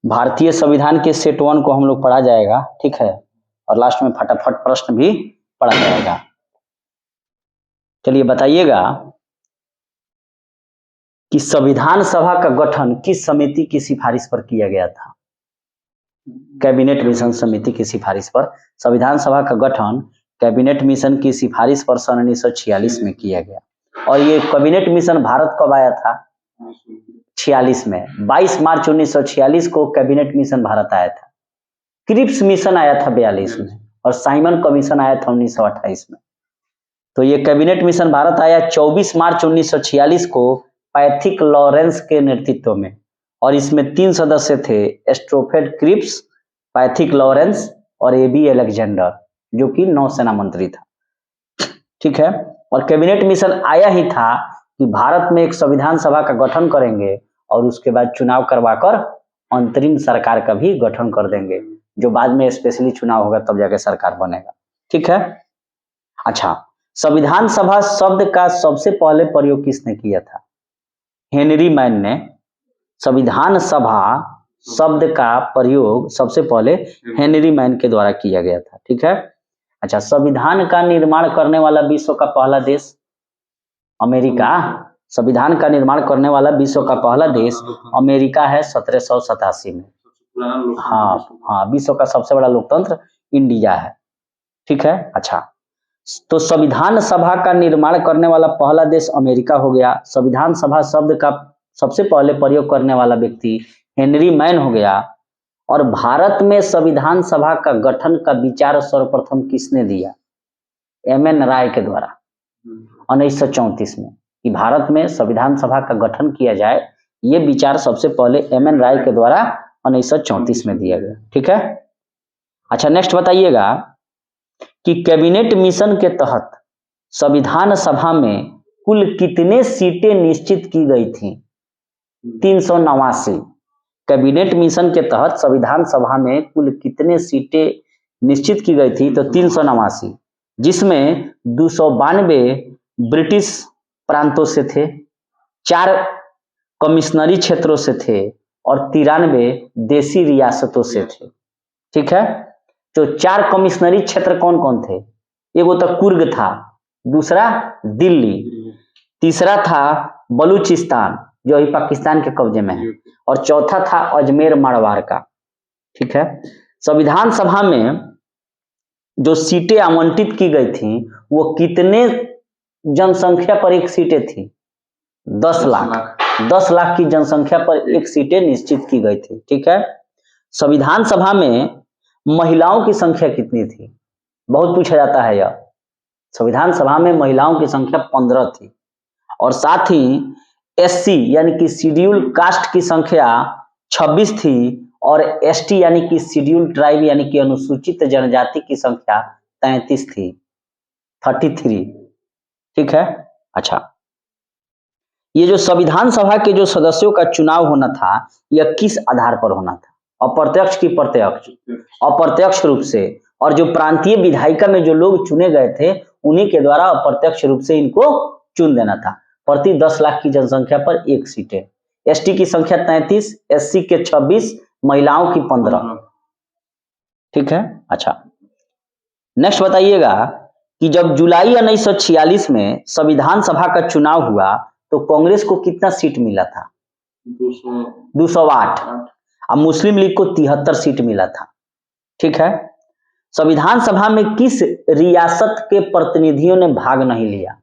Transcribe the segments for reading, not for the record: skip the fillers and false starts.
भारतीय संविधान के सेट 1 को हम लोग पढ़ा जाएगा, ठीक है, और लास्ट में फटाफट प्रश्न भी पढ़ा जाएगा। चलिए बताइएगा कि संविधान सभा का गठन किस समिति की सिफारिश पर किया गया था? कैबिनेट मिशन समिति की सिफारिश पर संविधान सभा का गठन कैबिनेट मिशन की सिफारिश पर सन 1946 में किया गया। और ये कैबिनेट मिशन भारत कब आया था? 46 में। 22 मार्च 1946 को कैबिनेट मिशन भारत आया था। क्रिप्स मिशन आया था 42 में, और साइमन कमीशन आया था 1928 में। तो ये कैबिनेट मिशन भारत आया 24 मार्च 1946 को पैथिक लॉरेंस के नेतृत्व में, और इसमें 3 सदस्य थे, स्ट्रोफेड क्रिप्स, पैथिक लॉरेंस और एबी अलेक्जेंडर, जो कि नौसेना मंत्री था, ठीक है। और कैबिनेट मिशन आया ही था कि भारत में एक संविधान सभा का गठन करेंगे और उसके बाद चुनाव करवाकर अंतरिम सरकार का भी गठन कर देंगे, जो बाद में स्पेशली चुनाव होगा तब जाके सरकार बनेगा, ठीक है। अच्छा, संविधान सभा शब्द का सबसे पहले प्रयोग किसने किया था? हेनरी मैन ने संविधान सभा शब्द का प्रयोग सबसे पहले हेनरी मैन के द्वारा किया गया था, ठीक है। अच्छा, संविधान का निर्माण करने वाला विश्व का पहला देश अमेरिका। संविधान का निर्माण करने वाला विश्व का पहला देश अमेरिका है 1787 में। हाँ, विश्व का सबसे बड़ा लोकतंत्र इंडिया है, ठीक है। अच्छा, तो संविधान सभा का निर्माण करने वाला पहला देश अमेरिका हो गया। संविधान सभा शब्द का सबसे पहले प्रयोग करने वाला व्यक्ति हेनरी मैन हो गया। और भारत में संविधान सभा का गठन का विचार सर्वप्रथम किसने दिया? एम.एन. राय के द्वारा 1934 में, कि भारत में संविधान सभा का गठन किया जाए, ये विचार सबसे पहले एम.एन. राय के द्वारा 1934 में दिया गया, ठीक है। अच्छा, नेक्स्ट बताइएगा कि कैबिनेट मिशन के तहत संविधान सभा में कुल कितने सीटें निश्चित की गई थी? 389। कैबिनेट मिशन के तहत संविधान सभा में कुल कितने सीटें निश्चित की गई थी? तो 389, जिसमें 292 ब्रिटिश प्रांतों से थे, 4 कमिश्नरी क्षेत्रों से थे और 93 देसी रियासतों से थे, ठीक है। तो 4 कमिश्नरी क्षेत्र कौन कौन थे? एक तो कुर्ग था, दूसरा दिल्ली, तीसरा था बलूचिस्तान जो अभी पाकिस्तान के कब्जे में है, और चौथा था अजमेर मारवाड़ का, ठीक है। संविधान सभा में जो सीटें आवंटित की गई थी वो कितने जनसंख्या पर एक सीटें थी? 10 लाख। 10 लाख की जनसंख्या पर एक सीटें निश्चित की गई थी, ठीक है। संविधान सभा में महिलाओं की संख्या कितनी थी? बहुत पूछा जाता है यह। संविधान सभा में महिलाओं की संख्या 15 थी, और साथ ही एससी यानी कि शेड्यूल कास्ट की संख्या 26 थी, और एसटी यानी कि शेड्यूल ट्राइब यानी कि अनुसूचित जनजाति की संख्या 33 थी, 33, ठीक है। अच्छा, ये जो संविधान सभा के जो सदस्यों का चुनाव होना था यह किस आधार पर होना था? अप्रत्यक्ष की प्रत्यक्ष? अप्रत्यक्ष रूप से। और जो प्रांतीय विधायिका में जो लोग चुने गए थे उन्हीं के द्वारा अप्रत्यक्ष रूप से इनको चुन देना था। प्रति 10 लाख की जनसंख्या पर एक सीटें। एसटी की संख्या 33, एससी के 26, महिलाओं की 15, ठीक है। अच्छा, नेक्स्ट बताइएगा कि जब जुलाई 1946 में संविधान सभा का चुनाव हुआ तो कांग्रेस को कितना सीट मिला था? 208। अब मुस्लिम लीग को 73 सीट मिला था, ठीक है। संविधान सभा में किस रियासत के प्रतिनिधियों ने भाग नहीं लिया?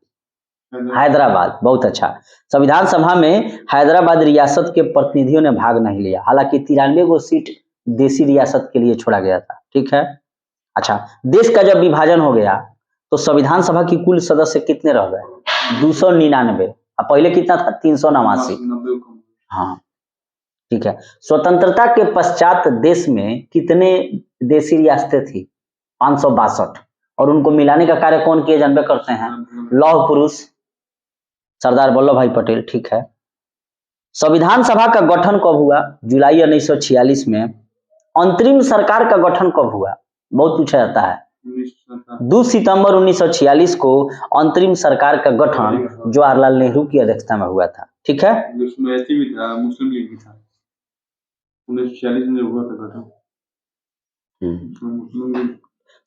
हैदराबाद। बहुत अच्छा। संविधान सभा में हैदराबाद रियासत के प्रतिनिधियों ने भाग नहीं लिया, हालांकि 93 को सीट देसी रियासत के लिए छोड़ा गया था, ठीक है। अच्छा, देश का जब विभाजन हो गया तो संविधान सभा की कुल सदस्य कितने रह गए? 299। अब पहले कितना था? 389। हाँ, ठीक है। स्वतंत्रता के पश्चात देश में कितने देसी रियासतें थी? 562, और उनको मिलाने का कार्य कौन किए जानबे करते हैं? लौह पुरुष सरदार वल्लभ भाई पटेल, ठीक है। संविधान सभा का गठन कब हुआ? जुलाई 1946 में। अंतरिम सरकार का गठन कब हुआ? बहुत पूछा जाता है। 2 सितंबर 1946 को अंतरिम सरकार का गठन जवाहरलाल नेहरू की अध्यक्षता में हुआ था, ठीक है। उसमें भी था, मुस्लिम लीग भी था। 1946 में हुआ था गठन।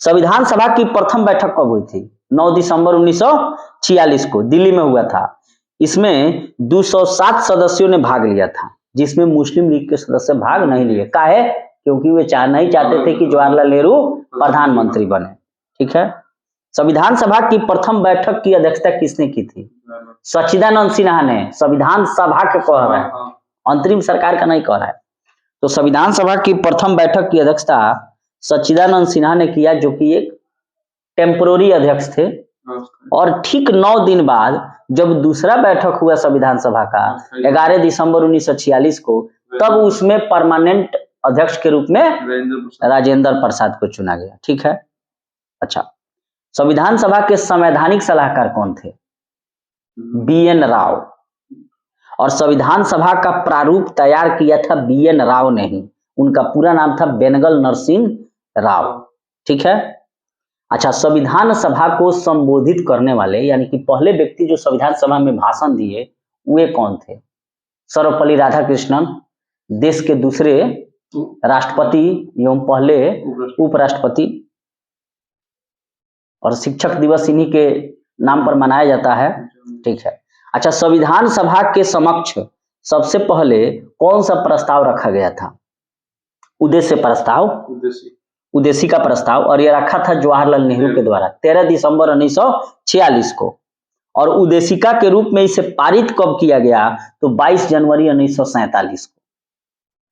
संविधान सभा की प्रथम बैठक कब हुई थी? 9 दिसंबर 1946 को दिल्ली में हुआ था। इसमें 207 सदस्यों ने भाग लिया था, जिसमें मुस्लिम लीग के सदस्य भाग नहीं लिए। काहे? क्योंकि वे नहीं चाहते थे कि जवाहरलाल नेहरू प्रधानमंत्री बने। ठीक है। संविधान सभा की प्रथम बैठक की अध्यक्षता किसने की थी? सच्चिदानंद सिन्हा ने। संविधान सभा के कह रहा है, अंतरिम सरकार का नहीं कह रहा है। तो संविधान सभा की प्रथम बैठक की अध्यक्षता सच्चिदानंद सिन्हा ने किया, जो कि एक टेम्पोररी अध्यक्ष थे। और ठीक 9 दिन बाद जब दूसरा बैठक हुआ संविधान सभा का 11 दिसंबर 1946 को, तब उसमें परमानेंट अध्यक्ष के रूप में राजेंद्र प्रसाद को चुना गया। ठीक है। अच्छा, संविधान सभा के संवैधानिक सलाहकार कौन थे? BN राव। और संविधान सभा का प्रारूप तैयार किया था BN राव ने ही। उनका पूरा नाम था बेनगल नरसिंह राव। ठीक है। अच्छा, संविधान सभा को संबोधित करने वाले यानी कि पहले व्यक्ति जो संविधान सभा में भाषण दिए वे कौन थे? सर्वपल्ली राधाकृष्णन, देश के दूसरे राष्ट्रपति एवं पहले उपराष्ट्रपति, और शिक्षक दिवस इन्हीं के नाम पर मनाया जाता है। ठीक है। अच्छा, संविधान सभा के समक्ष सबसे पहले कौन सा प्रस्ताव रखा गया था? उद्देश्य प्रस्ताव, उद्देशिका प्रस्ताव, और यह रखा था जवाहरलाल नेहरू के द्वारा 13 दिसंबर 1946 को। और उद्देशिका के रूप में इसे पारित कब किया गया? तो 22 जनवरी 1947 को।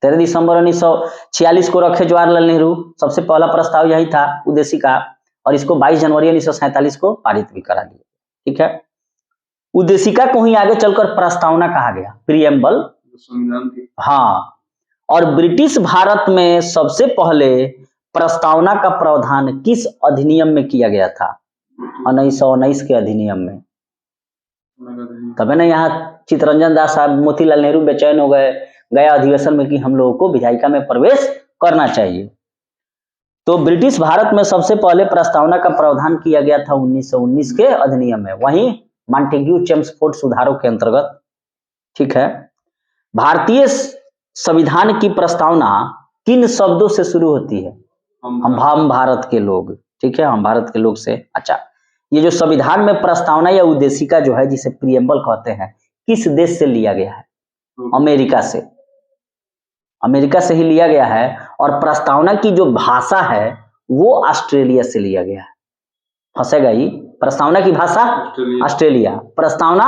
13 दिसंबर 1946 को रखे जवाहरलाल नेहरू, सबसे पहला प्रस्ताव यही था उद्देशिका, और इसको 22 जनवरी 1947 को पारित भी करा दिया। ठीक है। उद्देशिका को ही आगे चलकर प्रस्तावना कहा गया, प्रीएम्बल। हाँ। और ब्रिटिश भारत में सबसे पहले प्रस्तावना का प्रावधान किस अधिनियम में किया गया था? 1919 के अधिनियम में। तभी ना यहाँ चित्तरंजन दास साहब, मोतीलाल नेहरू बेचैन हो गए अधिवेशन में कि हम लोगों को विधायिका में प्रवेश करना चाहिए। तो ब्रिटिश भारत में सबसे पहले प्रस्तावना का प्रावधान किया गया था 1919 के अधिनियम में, वहीं मॉन्टेग्यू चेम्सफोर्ड सुधारों के अंतर्गत। ठीक है। भारतीय संविधान की प्रस्तावना किन शब्दों से शुरू होती है? हम भारत के लोग। ठीक है, हम भारत के लोग से। अच्छा, ये जो संविधान में प्रस्तावना या उद्देशिका जो है, जिसे प्रीएम्बल कहते हैं, किस देश से लिया गया है? अमेरिका से। अमेरिका से ही लिया गया है। और प्रस्तावना की जो भाषा है वो ऑस्ट्रेलिया से लिया गया है। फंसेगा ही। प्रस्तावना की भाषा ऑस्ट्रेलिया, प्रस्तावना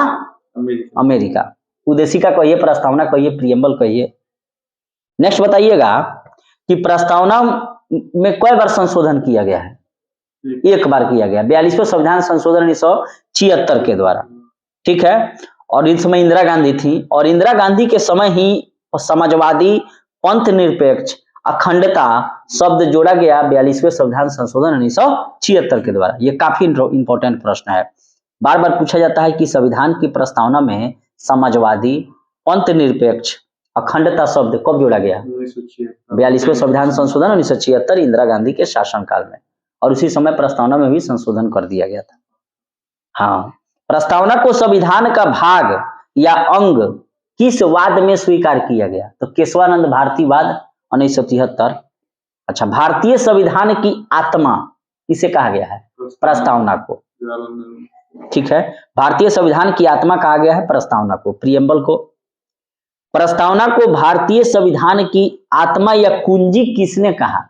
अमेरिका। उद्देशिका कहिए, प्रस्तावना कहिए, प्रीएम्बल कहिए। नेक्स्ट बताइएगा कि प्रस्तावना में कई बार संशोधन किया गया है? एक बार किया गया, 42वें संविधान संशोधन 1976 के द्वारा। ठीक है। और इस समय इंदिरा गांधी थी, और इंदिरा गांधी के समय ही समाजवादी, पंथ निरपेक्ष, अखंडता शब्द जोड़ा गया 42वें संविधान संशोधन 1976 के द्वारा। ये काफी इंपॉर्टेंट प्रश्न है, बार बार पूछा जाता है कि संविधान की प्रस्तावना में समाजवादी, पंथ निरपेक्ष, अखंडता शब्द कब जोड़ा गया? 42वें संविधान संशोधन 1976 इंदिरा गांधी के शासनकाल में, और उसी समय प्रस्तावना में भी संशोधन कर दिया गया था। हाँ, प्रस्तावना को संविधान का भाग या अंग किस वाद में स्वीकार किया गया? तो केशवानंद भारती वाद 1973। अच्छा, भारतीय संविधान की आत्मा किसे कहा गया है? प्रस्तावना को। ठीक है, भारतीय संविधान की आत्मा कहा गया है प्रस्तावना को, प्रीएम्बल को। प्रस्तावना को भारतीय संविधान की आत्मा या कुंजी किसने कहा?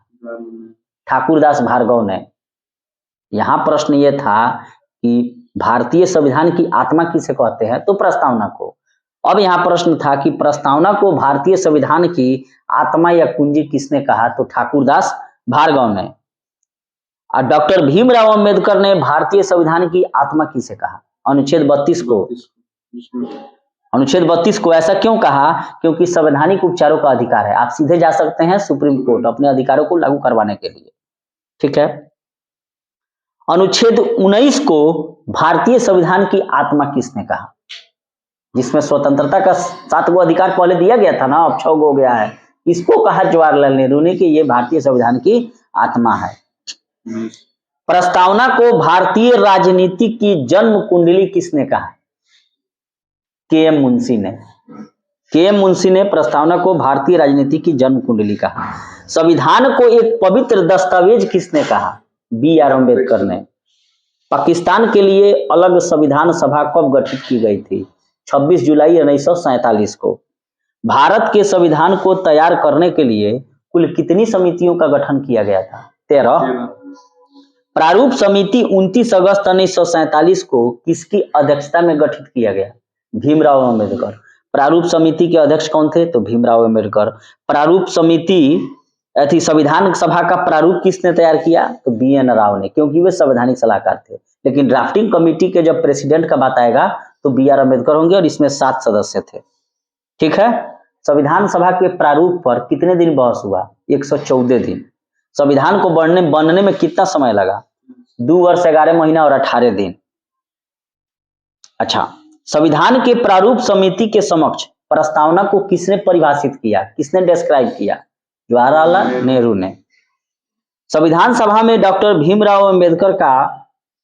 ठाकुरदास भार्गव ने। यहां प्रश्न यह था कि भारतीय संविधान की आत्मा किसे कहते हैं? तो प्रस्तावना को। अब यहाँ प्रश्न था कि प्रस्तावना को भारतीय संविधान की आत्मा या कुंजी किसने कहा? तो ठाकुरदास भार्गव ने। और डॉक्टर भीमराव अंबेडकर ने भारतीय संविधान की आत्मा किसे कहा? अनुच्छेद 32 को। अनुच्छेद 32 को ऐसा क्यों कहा? क्योंकि संवैधानिक उपचारों का अधिकार है, आप सीधे जा सकते हैं सुप्रीम कोर्ट अपने अधिकारों को लागू करवाने के लिए। ठीक है। अनुच्छेद 19 को भारतीय संविधान की आत्मा किसने कहा? जिसमें स्वतंत्रता का 7 गो अधिकार पहले दिया गया था ना, अब 6 गो हो गया है। इसको कहा जवाहरलाल नेहरू ने कि ये भारतीय संविधान की आत्मा है। प्रस्तावना को भारतीय राजनीति की जन्म कुंडली किसने कहा? KM मुंशी ने। के.एम. मुंशी ने प्रस्तावना को भारतीय राजनीति की जन्म कुंडली कहा। संविधान को एक पवित्र दस्तावेज किसने कहा? B.R. अम्बेडकर ने। पाकिस्तान के लिए अलग संविधान सभा कब गठित की गई थी? 26 जुलाई 1947 को। भारत के संविधान को तैयार करने के लिए कुल कितनी समितियों का गठन किया गया था? 13। प्रारूप समिति 29 अगस्त 1947 को किसकी अध्यक्षता में गठित किया गया? भीमराव अम्बेडकर। प्रारूप समिति के अध्यक्ष कौन थे? तो भीमराव अम्बेडकर। प्रारूप समिति संविधान सभा का प्रारूप किसने तैयार किया? तो B.N. राव ने, क्योंकि वे संवैधानिक सलाहकार थे। लेकिन ड्राफ्टिंग कमेटी के जब प्रेसिडेंट का बात आएगा तो B.R. अम्बेडकर होंगे और इसमें 7 सदस्य थे। ठीक है। संविधान सभा के प्रारूप पर कितने दिन बहस हुआ? 114 दिन। संविधान को बनने में कितना समय लगा? 2 वर्ष 11 महीना और 18 दिन। अच्छा, संविधान के प्रारूप समिति के समक्ष प्रस्तावना को किसने परिभाषित किया, किसने डिस्क्राइब किया? जवाहरलाल नेहरू ने। संविधान सभा में डॉक्टर भीमराव अम्बेडकर का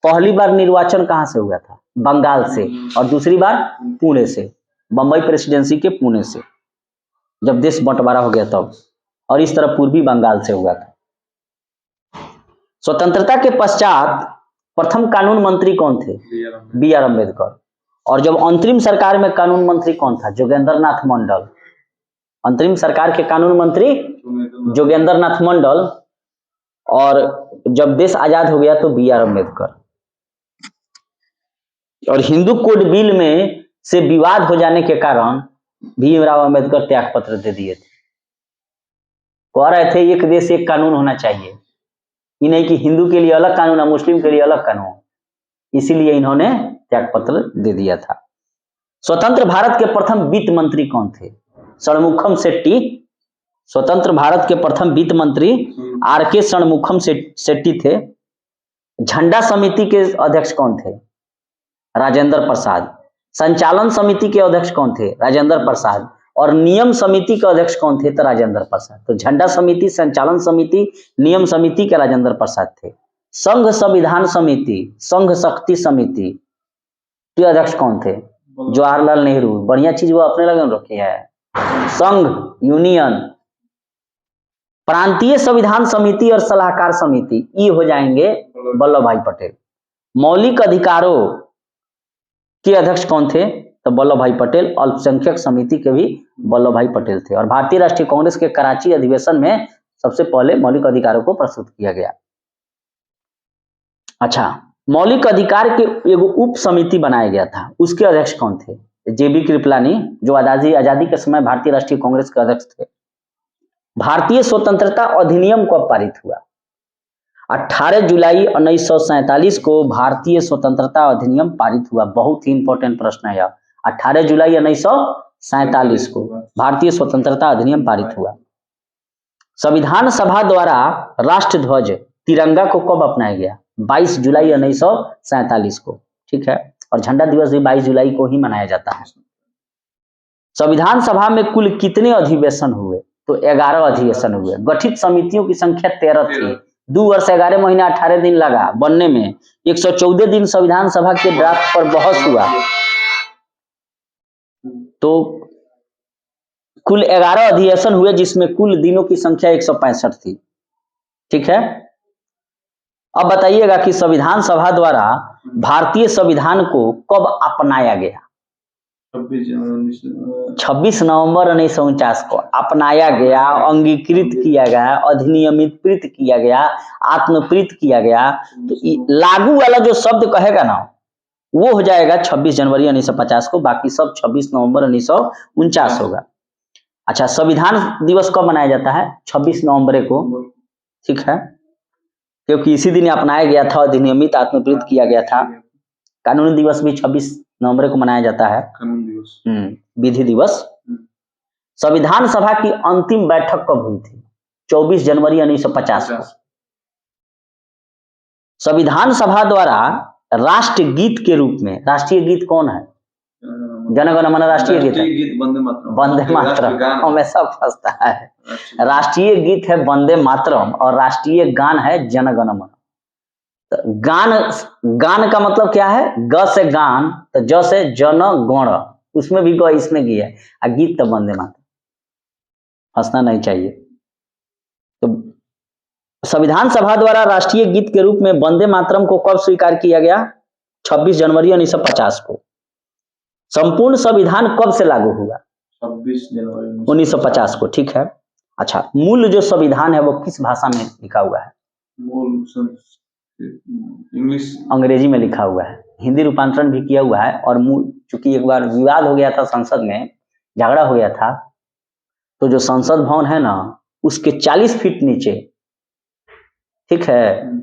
पहली बार निर्वाचन कहां से हुआ था? बंगाल से, और दूसरी बार पुणे से, बंबई प्रेसिडेंसी के पुणे से, जब देश बंटवारा हो गया तब, और इस तरह पूर्वी बंगाल से हुआ था। स्वतंत्रता के पश्चात प्रथम कानून मंत्री कौन थे? B.R. अम्बेडकर। और जब अंतरिम सरकार में कानून मंत्री कौन था? जोगेंद्र नाथ मंडल। अंतरिम सरकार के कानून मंत्री जोगेंद्र नाथ मंडल। और जब देश आजाद हो गया तो B.R. अम्बेडकर। और हिंदू कोड बिल में से विवाद हो जाने के कारण भीमराव अम्बेडकर त्याग पत्र दे दिए थे। कह रहे थे एक देश एक कानून होना चाहिए, ये नहीं कि हिंदू के लिए अलग कानून है, मुस्लिम के लिए अलग कानून। इसीलिए इन्होंने त्याग पत्र दे दिया था। स्वतंत्र भारत के प्रथम वित्त मंत्री कौन थे? षणमुखम शेट्टी। स्वतंत्र भारत के प्रथम वित्त मंत्री R.K. षणमुखम शेट्टी थे। झंडा समिति के अध्यक्ष कौन थे? राजेंद्र प्रसाद। संचालन समिति के अध्यक्ष कौन थे? राजेंद्र प्रसाद। और नियम समिति के अध्यक्ष कौन थे? तो राजेंद्र प्रसाद। तो झंडा समिति, संचालन समिति, नियम समिति के राजेंद्र प्रसाद थे। संघ संविधान समिति, संघ शक्ति समिति के अध्यक्ष कौन थे? जवाहरलाल नेहरू। बढ़िया चीज वो अपने लगन रखी है। संघ, यूनियन। प्रांतीय संविधान समिति और सलाहकार समिति, ये हो जाएंगे वल्लभ भाई पटेल। मौलिक अधिकारों के अध्यक्ष कौन थे? तो वल्लभ भाई पटेल। अल्पसंख्यक समिति के भी वल्लभ भाई पटेल थे। और भारतीय राष्ट्रीय कांग्रेस के कराची अधिवेशन में सबसे पहले मौलिक अधिकारों को प्रस्तुत किया गया। अच्छा, मौलिक अधिकार के एगो उप समिति बनाया गया था, उसके अध्यक्ष कौन थे? JB कृपलानी, जो आजादी के समय भारतीय राष्ट्रीय कांग्रेस के अध्यक्ष थे। भारतीय स्वतंत्रता अधिनियम कब पारित हुआ? 18 जुलाई 1947 को भारतीय स्वतंत्रता अधिनियम पारित हुआ। बहुत ही इंपॉर्टेंट प्रश्न है यह। 18 जुलाई 1947 को भारतीय स्वतंत्रता अधिनियम पारित हुआ। संविधान सभा द्वारा राष्ट्र ध्वज तिरंगा को कब अपनाया गया? 22 जुलाई 1947 को। ठीक है। और झंडा दिवस भी 22 जुलाई को ही मनाया जाता है। संविधान सभा में कुल कितने अधिवेशन हुए? तो 11 अधिवेशन हुए। गठित समितियों की संख्या 13 थी। 2 वर्ष 11 महीना 18 दिन लगा बनने में। 114 दिन संविधान सभा के ड्राफ्ट पर बहस हुआ। तो कुल 11 अधिवेशन हुए, जिसमें कुल दिनों की संख्या 165 थी। ठीक है। अब बताइएगा कि संविधान सभा द्वारा भारतीय संविधान को कब अपनाया गया? 26 नवंबर 1949 को अपनाया गया, अंगीकृत किया गया, अधिनियमित किया गया, आत्मप्रीत किया गया। तो लागू वाला जो शब्द कहेगा ना, वो हो जाएगा 26 जनवरी 1950 को, बाकी सब 26 नवंबर 1949 होगा। अच्छा, संविधान दिवस कब मनाया जाता है? 26 नवंबर को। ठीक है, क्योंकि इसी दिन अपनाया गया था, अधिनियमित आत्मप्रीत किया गया था। कानूनी दिवस भी 26 नवंबर को मनाया जाता है, कानून दिवस। विधि दिवस। संविधान सभा की अंतिम बैठक कब हुई थी? 24 जनवरी 1950 को। संविधान सभा द्वारा राष्ट्रीय गीत के रूप में, राष्ट्रीय गीत कौन है? जन गण मन राष्ट्रीय गीत है, वंदे मातरम। हमेशा फंसता है। राष्ट्रीय गीत है वंदे मातरम और राष्ट्रीय गान है जन गण मन। तो गान का मतलब क्या है? ग से गान, तो ज से जन गण, उसमें भी कोई इसने की है। आ गीत तो वंदे मातरम, हंसना नहीं चाहिए। तो संविधान सभा द्वारा राष्ट्रीय गीत के रूप में वंदे मातरम को कब स्वीकार किया गया? 26 जनवरी 1950 को। संपूर्ण संविधान कब से लागू हुआ? 26 जनवरी 1950 को। ठीक है। अच्छा, मूल जो संविधान है वो किस भाषा में लिखा हुआ है? इंग्लिश, अंग्रेजी में लिखा हुआ है। हिंदी रूपांतरण भी किया हुआ है। और चूंकि एक बार विवाद हो गया था संसद में, झगड़ा हो गया था, तो जो संसद भवन है ना, उसके 40 फीट नीचे, ठीक है,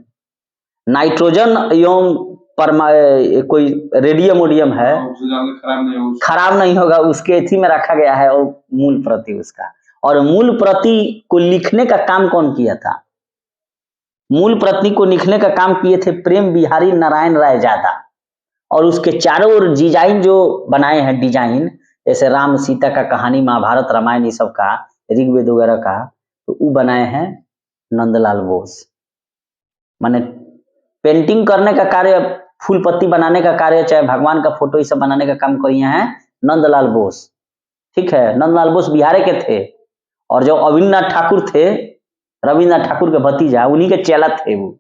नाइट्रोजन एवं कोई रेडियम वोडियम है, खराब नहीं होगा, उसके थी में रखा गया है वो मूल प्रति उसका। और मूल प्रति को लिखने का काम कौन किया था? मूल प्रति को लिखने का काम किए थे प्रेम बिहारी नारायण राय ज्यादा। और उसके चारों ओर डिजाइन जो बनाए हैं, डिजाइन जैसे राम सीता का कहानी, महाभारत रामायण ये सब का, ऋग्वेद वगैरह का, तो वो बनाए हैं नंदलाल बोस। माने पेंटिंग करने का कार्य, फूल पत्ती बनाने का कार्य, चाहे भगवान का फोटो ये सब बनाने का काम किए हैं नंदलाल बोस। ठीक है, नंदलाल बोस बिहार के थे। और जो अविनाथ ठाकुर थे, रविन्द्रनाथ ठाकुर के भतीजा, उन्हीं के चेला थे वो।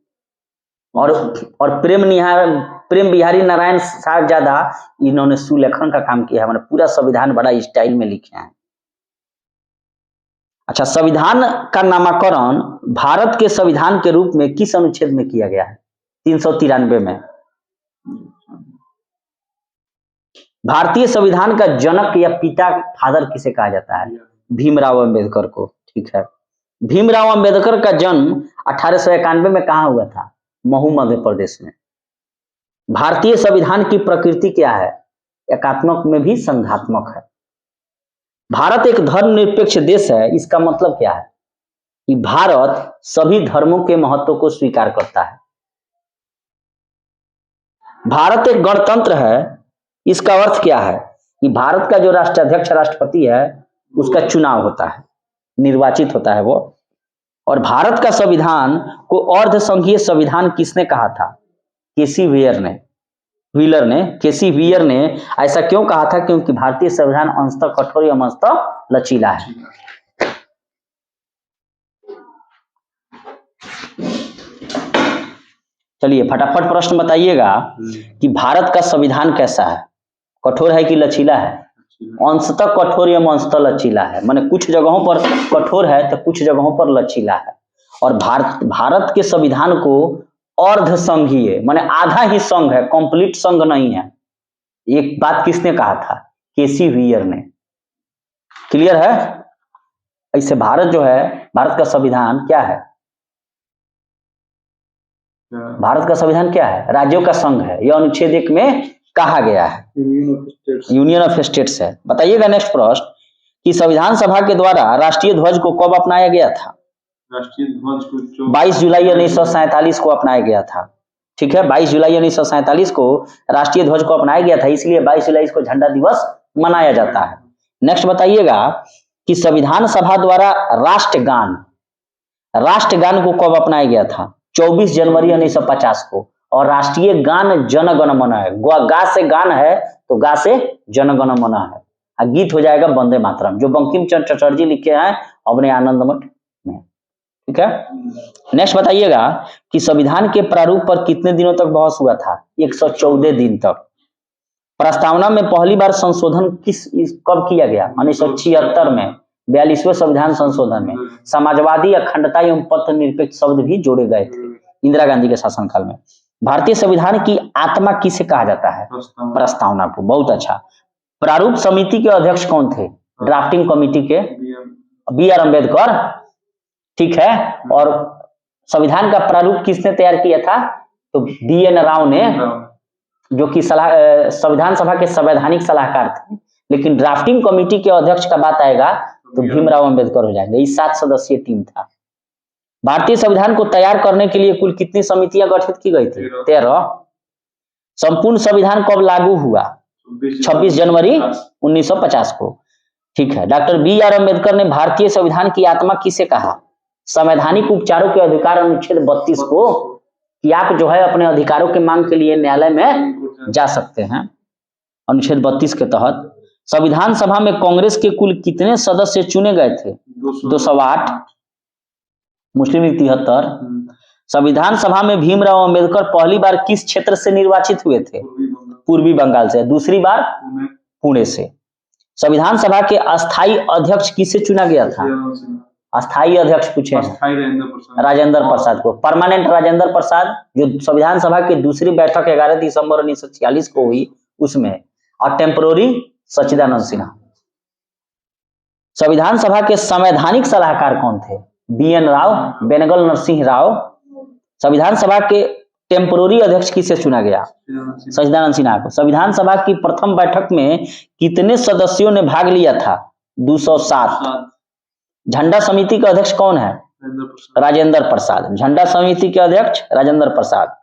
और प्रेम बिहारी नारायण साहबजादा, इन्होंने सुलेखन का काम किया है। मैंने पूरा संविधान बड़ा स्टाइल में लिखे हैं। अच्छा, संविधान का नामकरण भारत के संविधान के रूप में किस अनुच्छेद में किया गया है? 393 में। भारतीय संविधान का जनक या पिता, फादर किसे कहा जाता है? भीमराव अंबेडकर को। ठीक है, भीमराव अंबेडकर का जन्म 1891 में कहाँ हुआ था? महू, मध्य प्रदेश में। भारतीय संविधान की प्रकृति क्या है? एकात्मक में भी संघात्मक है। भारत एक धर्मनिरपेक्ष देश है। इसका मतलब क्या है? कि भारत सभी धर्मों के महत्व को स्वीकार करता है। भारत एक गणतंत्र है। इसका अर्थ क्या है? कि भारत का जो राष्ट्राध्यक्ष, राष्ट्रपति है, उसका चुनाव होता है, निर्वाचित होता है वो। और भारत का संविधान को अर्ध संघीय संविधान किसने कहा था? केसी व्हीलर ने ऐसा क्यों कहा था? क्योंकि भारतीय संविधान अंशतः कठोर या अंशतः लचीला है। चलिए फटाफट प्रश्न बताइएगा कि भारत का संविधान कैसा है? कठोर है कि लचीला है? अंशतः कठोर या अंशतः लचीला है। माने कुछ जगहों पर कठोर है तो कुछ जगहों पर लचीला है। और भारत के संविधान को अर्ध संघीय, माने आधा ही संघ है, कंप्लीट संघ नहीं है। एक बात किसने कहा था? केसी व्हीलर ने। क्लियर है? ऐसे भारत जो है, भारत का संविधान क्या है? भारत का संविधान क्या है? राज्यों का संघ है। यह अनुच्छेद 1 में कहा गया है, यूनियन ऑफ स्टेट्स है। बताइएगा नेक्स्ट प्रश्न कि संविधान सभा के द्वारा राष्ट्रीय ध्वज को कब अपनाया गया था? राष्ट्रीय ध्वज को 22 जुलाई 1947 को अपनाया गया था। ठीक है, 22 जुलाई 1947 को राष्ट्रीय ध्वज को अपनाया गया था, इसलिए 22 जुलाई को झंडा दिवस मनाया जाता है। नेक्स्ट बताइएगा कि संविधान सभा द्वारा राष्ट्रगान को कब अपनाया गया था? 24 जनवरी 1950 को। और राष्ट्रीय गान जन गण मन है। गा से गान है तो गा से जन गण मन है। और गीत हो जाएगा वंदे मातरम, जो बंकिम चंद्र चटर्जी लिखे हैं अपने आनंद मठ में। ठीक है, नेक्स्ट बताइएगा कि संविधान के प्रारूप पर कितने दिनों तक बहस हुआ था? 114 दिन तक। प्रस्तावना में पहली बार संशोधन कब किया गया? 1976 में, 42वें संविधान संशोधन में। समाजवादी, अखंडता एवं पथ निरपेक्ष शब्द भी जोड़े गए थे इंदिरा गांधी के शासनकाल में। भारतीय संविधान की आत्मा किसे कहा जाता है? प्रस्तावना को। बहुत अच्छा। प्रारूप समिति के अध्यक्ष कौन थे? ड्राफ्टिंग कमेटी के बी.आर. अम्बेडकर। ठीक है, और संविधान का प्रारूप किसने तैयार किया था? तो बी.एन. राव ने, जो कि संविधान सभा के संवैधानिक सलाहकार थे। लेकिन ड्राफ्टिंग कमेटी के अध्यक्ष का बात आएगा तो भीमराव अम्बेडकर हो जाएंगे। इस 7 सदस्यीय टीम था। भारतीय संविधान को तैयार करने के लिए कुल कितनी समितियां गठित की गई थी? 13। संपूर्ण संविधान कब लागू हुआ? 26 जनवरी 1950 को। ठीक है, डॉक्टर बी.आर. अम्बेडकर ने भारतीय संविधान की आत्मा किसे कहा? संवैधानिक उपचारों के अधिकार अनुच्छेद 32 को, कि आप जो है अपने अधिकारों के मांग के लिए न्यायालय में जा सकते हैं। अनुच्छेद 32 के तहत संविधान सभा में कांग्रेस के कुल कितने सदस्य चुने गए थे? 208, मुस्लिम लीग 73। संविधान सभा में भीमराव अंबेडकर पहली बार किस क्षेत्र से निर्वाचित हुए थे? पूर्वी बंगाल से। दूसरी बार पुणे से। संविधान सभा के अस्थायी अध्यक्ष किसे चुना गया था? अस्थायी अध्यक्ष पूछे हैं राजेंद्र प्रसाद को। परमानेंट राजेंद्र प्रसाद, जो संविधान सभा की दूसरी बैठक 11 दिसंबर 1946 को हुई उसमें, और टेम्परोरी सच्चिदानंद सिन्हा। संविधान सभा के संवैधानिक सलाहकार कौन थे? BN राव, बेनगल नरसिंह राव। संविधान सभा के टेम्पोररी अध्यक्ष किसे चुना गया? सच्चिदानंद सिन्हा को। संविधान सभा की प्रथम बैठक में कितने सदस्यों ने भाग लिया था? 207। झंडा समिति के अध्यक्ष कौन है? राजेंद्र प्रसाद। झंडा समिति के अध्यक्ष राजेंद्र प्रसाद।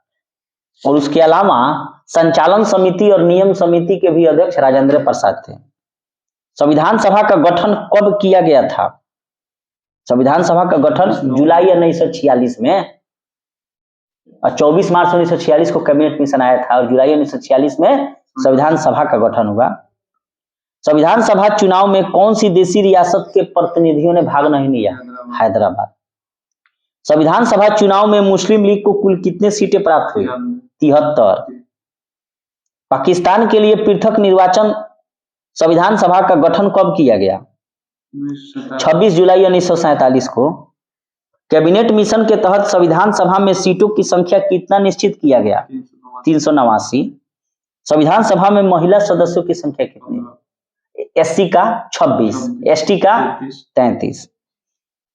और उसके अलावा संचालन समिति और नियम समिति के भी अध्यक्ष राजेंद्र प्रसाद थे। संविधान सभा का गठन कब किया गया था? संविधान सभा का गठन जुलाई 1946 में, और 24 मार्च 1946 को कैबिनेट मिशन आया था और जुलाई 1946 में संविधान सभा का गठन हुआ। संविधान सभा चुनाव में कौन सी देशी रियासत के प्रतिनिधियों ने भाग नहीं लिया? हैदराबाद। संविधान सभा चुनाव में मुस्लिम लीग को कुल कितने सीटें प्राप्त हुई? 73। पाकिस्तान के लिए पृथक निर्वाचन संविधान सभा का गठन कब किया गया? 26 जुलाई 1947 को। कैबिनेट मिशन के तहत संविधान सभा में सीटों की संख्या कितना निश्चित किया गया? 389। संविधान सभा में महिला सदस्यों की संख्या कितनी? SC का 26, ST का 33।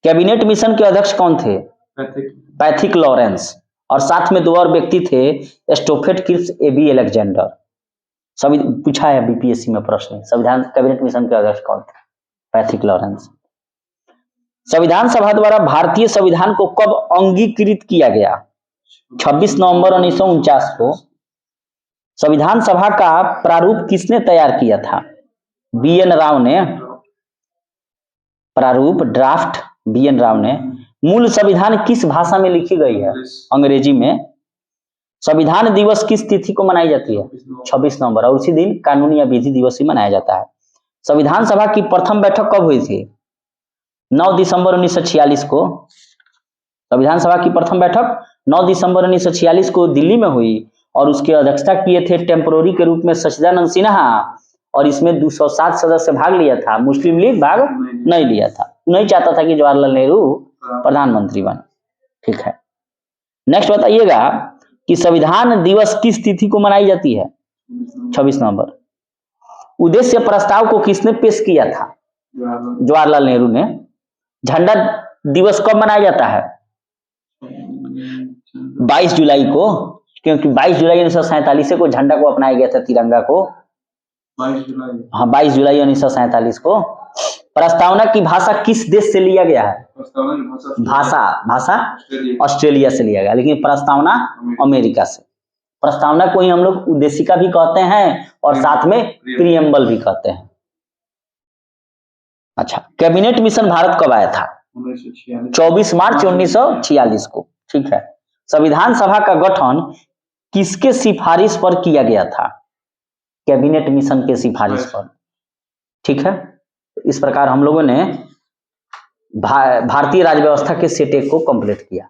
कैबिनेट मिशन के अध्यक्ष कौन थे? Pethick Lawrence. और साथ में 2 और व्यक्ति थे, स्टोफेट क्रिप्स, AB अलेक्जेंडर। सभी पूछा है BPSC में प्रश्न। संविधान कैबिनेट मिशन के अध्यक्ष कौन थे? Pethick Lawrence. संविधान सभा द्वारा भारतीय संविधान को कब अंगीकृत किया गया? 26 नवंबर 1949 को। संविधान सभा का प्रारूप किसने तैयार किया था? BN राव ने। प्रारूप ड्राफ्ट BN राव ने। मूल संविधान किस भाषा में लिखी गई है? अंग्रेजी में। संविधान दिवस किस तिथि को मनाई जाती है? 26 नवंबर। और उसी दिन कानूनी या विधि दिवस ही मनाया जाता है। संविधान सभा की प्रथम बैठक कब हुई थी? 9 दिसंबर 1946 को। संविधान सभा की प्रथम बैठक 9 दिसंबर 1946 को दिल्ली में हुई और उसकी अध्यक्षता किए थे टेम्पोररी के रूप में सच्चिदानंद सिन्हा। और इसमें 207 सदस्य भाग लिया था। मुस्लिम लीग भाग नहीं लिया था, नहीं चाहता था कि जवाहरलाल नेहरू प्रधानमंत्री बने। ठीक है, नेक्स्ट बताइएगा कि संविधान दिवस किस तिथि को मनाई जाती है? 26 नवंबर। उद्देश्य प्रस्ताव को किसने पेश किया था? जवाहरलाल नेहरू ने। झंडा दिवस कब मनाया जाता है? 22 जुलाई को, क्योंकि 22 जुलाई 1947 को झंडा को अपनाया गया था, तिरंगा को। 22 जुलाई 1947 को। प्रस्तावना की भाषा किस देश से लिया गया है? भाषा ऑस्ट्रेलिया से लिया गया, लेकिन प्रस्तावना अमेरिका से। प्रस्तावना को ही हम लोग उद्देशिका भी कहते हैं और साथ में प्रीएम्बल भी कहते हैं। अच्छा, कैबिनेट मिशन भारत कब आया था? 24 मार्च 1946 को। ठीक है। संविधान सभा का गठन किसके सिफारिश पर किया गया था? कैबिनेट मिशन के सिफारिश पर। ठीक है, इस प्रकार हम लोगों ने भारतीय राज्य व्यवस्था के सेट 1 को कंप्लीट किया।